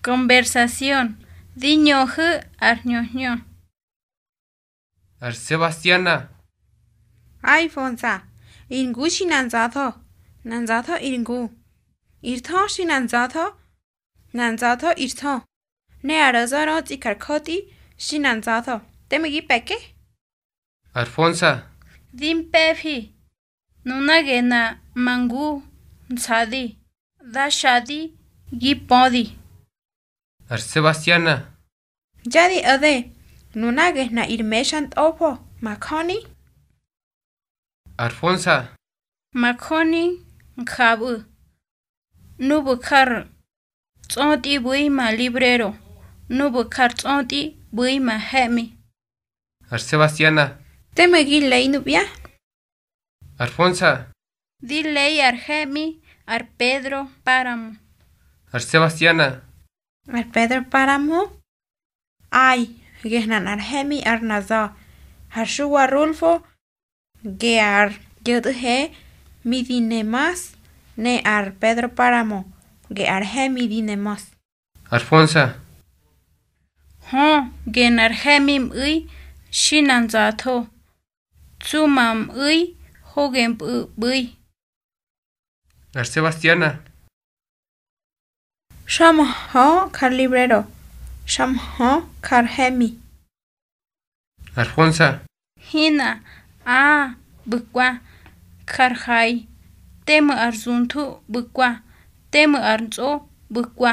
Conversación. Diño hu arñoño. Ar Sebastiana. Ay Fonsa. Ingu shi nanzatho. Nanzatho ingu. Irtho shi nanzatho. Nanzatho irtho. Ne arazaro tikarkoti shi nanzatho. Temigi peke? Alfonsa. Dim pefi. Nunagena mangu. Nsadi. Da shadi. Gipodi. Ar Sebastiana. Jadi ade. Nunagena irmeshant opo. Makoni? Alfonsa. Makoni. Nkabu. Nubukar. Tonti buima librero. Nubukar tonti buima hemi. Ar Sebastiana. Temigi leinubia? Alfonsa. Di ley ar hemi. Ar Pedro Páramo. Ar Sebastiana. Ar Pedro Páramo? Ay. Gehnan ar hemi ar naza. Ar shuwa Rulfo. Ge ar yodhe. Mi dinemas. Ne ar Pedro Páramo. Ge ar hemi dinemas. Alfonsa. Hon. Gen ar hemim ui. Shinan zato. Tsumam ui. Hogen bui. Ar Sebastiana. Sham ho kar librero. Sham ho kar hemi. Alfonsa. Hina. Bukwa. Karhai. Temu ar zuntu bukwa. Temu ar nzo bukwa.